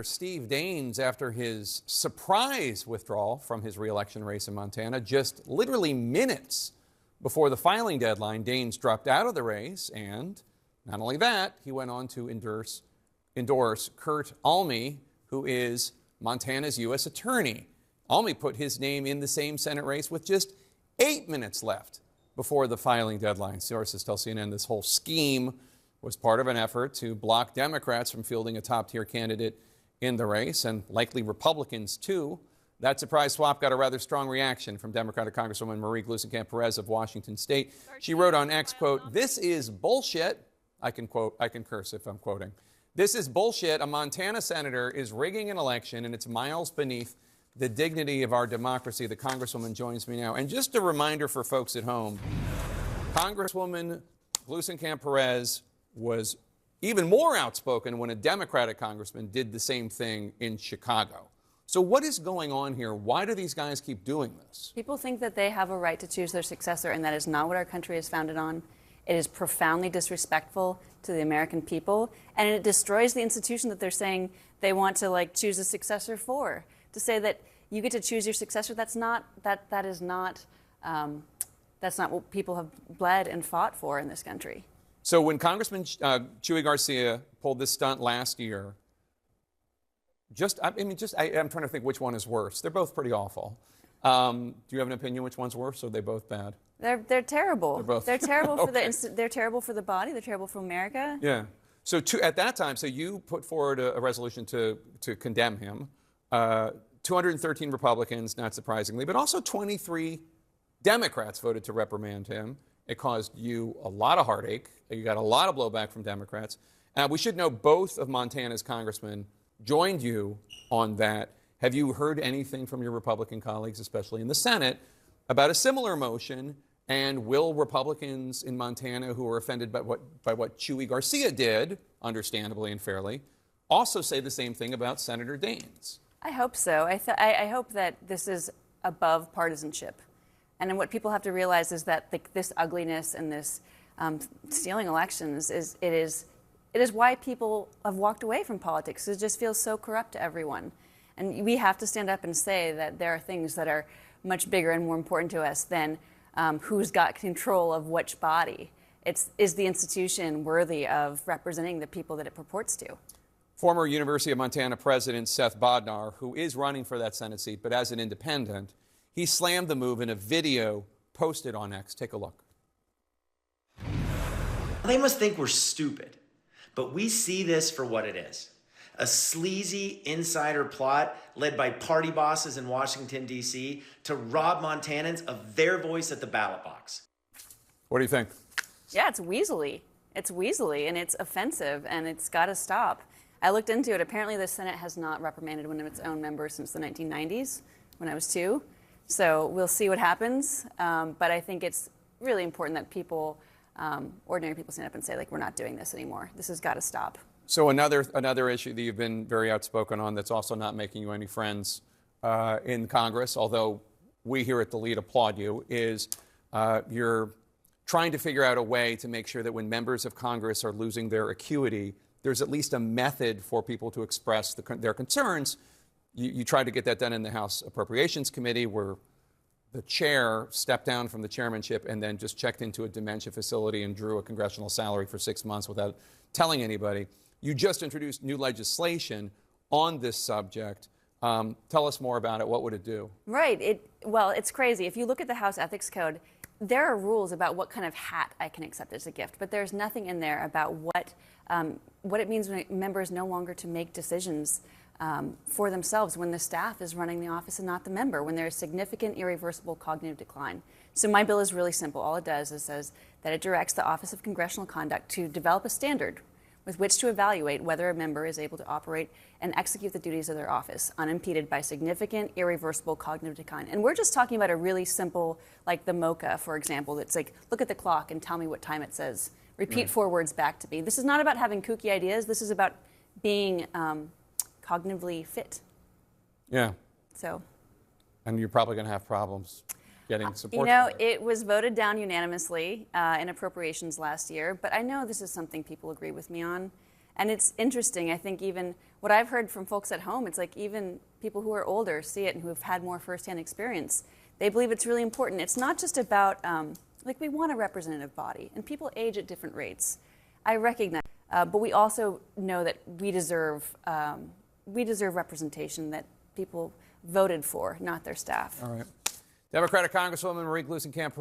Senator Steve Daines, after his surprise withdrawal from his re-election race in Montana, just literally minutes before the filing deadline, Daines dropped out of the race, and not only that, he went on to endorse Kurt Alme, who is Montana's U.S. Attorney. Alme put his name in the same Senate race with just 8 minutes left before the filing deadline. Sources tell CNN this whole scheme was part of an effort to block Democrats from fielding a top-tier candidate in the race, and likely Republicans, too. That surprise swap got a rather strong reaction from Democratic Congresswoman Marie Gluesenkamp Perez of Washington State. She wrote on X, quote, "This is bullshit." I can curse if I'm quoting. "This is bullshit. A Montana senator is rigging an election, and it's miles beneath the dignity of our democracy." The Congresswoman joins me now. And just a reminder for folks at home, Congresswoman Gluesenkamp Perez was even more outspoken when a Democratic congressman did the same thing in Chicago. So what is going on here? Why do these guys keep doing this? People think that they have a right to choose their successor, and that is not what our country is founded on. It is profoundly disrespectful to the American people, and it destroys the institution that they're saying they want to choose a successor for. To say that you get to choose your successor, that's not what people have bled and fought for in this country. So when Congressman Chuy Garcia pulled this stunt last year, I'm trying to think which one is worse. They're both pretty awful. Do you have an opinion which one's worse, or are they both bad? They're terrible. They're both. They're terrible Okay. they're terrible for the body. They're terrible for America. Yeah. So at that time, you put forward a resolution to condemn him. 213 Republicans, not surprisingly, but also 23 Democrats voted to reprimand him. It caused you a lot of heartache. You got a lot of blowback from Democrats. We should know both of Montana's congressmen joined you on that. Have you heard anything from your Republican colleagues, especially in the Senate, about a similar motion? And will Republicans in Montana who are offended by what Chuy Garcia did, understandably and fairly, also say the same thing about Senator Daines? I hope so. I hope that this is above partisanship. And then what people have to realize is that this ugliness and this stealing elections it is why people have walked away from politics. It just feels so corrupt to everyone. And we have to stand up and say that there are things that are much bigger and more important to us than who's got control of which body. Is the institution worthy of representing the people that it purports to? Former University of Montana President Seth Bodnar, who is running for that Senate seat, but as an independent, he slammed the move in a video posted on X. Take a look. They must think we're stupid, but we see this for what it is. A sleazy insider plot led by party bosses in Washington, D.C. to rob Montanans of their voice at the ballot box. What do you think? Yeah, it's weaselly. It's weaselly, and it's offensive, and it's got to stop. I looked into it. Apparently, the Senate has not reprimanded one of its own members since the 1990s, when I was 2. So we'll see what happens. But I think it's really important that people, ordinary people, stand up and say, we're not doing this anymore. This has got to stop. So another issue that you've been very outspoken on that's also not making you any friends in Congress, although we here at The Lead applaud you, is you're trying to figure out a way to make sure that when members of Congress are losing their acuity, there's at least a method for people to express their concerns. You tried to get that done in the House Appropriations Committee, where the chair stepped down from the chairmanship and then just checked into a dementia facility and drew a congressional salary for 6 months without telling anybody. You just introduced new legislation on this subject. Tell us more about it. What would it do? Right. Well, it's crazy. If you look at the House Ethics Code, there are rules about what kind of hat I can accept as a gift, but there's nothing in there about what it means when members no longer to make decisions for themselves when the staff is running the office and not the member, when there is significant irreversible cognitive decline. So my bill is really simple. All it does is says that it directs the Office of Congressional Conduct to develop a standard with which to evaluate whether a member is able to operate and execute the duties of their office unimpeded by significant irreversible cognitive decline. And we're just talking about a really simple, like the MOCA, for example, that's look at the clock and tell me what time it says. Repeat 4 words back to me. This is not about having kooky ideas. This is about being cognitively fit. Yeah. So. And you're probably going to have problems getting support. It was voted down unanimously in appropriations last year, but I know this is something people agree with me on. And it's interesting. I think even what I've heard from folks at home, it's like even people who are older see it and who have had more firsthand experience. They believe it's really important. It's not just about, like, we want a representative body, and people age at different rates. I recognize, but we also know that we deserve representation that people voted for, not their staff. All right. Democratic Congresswoman Marie Gluesenkamp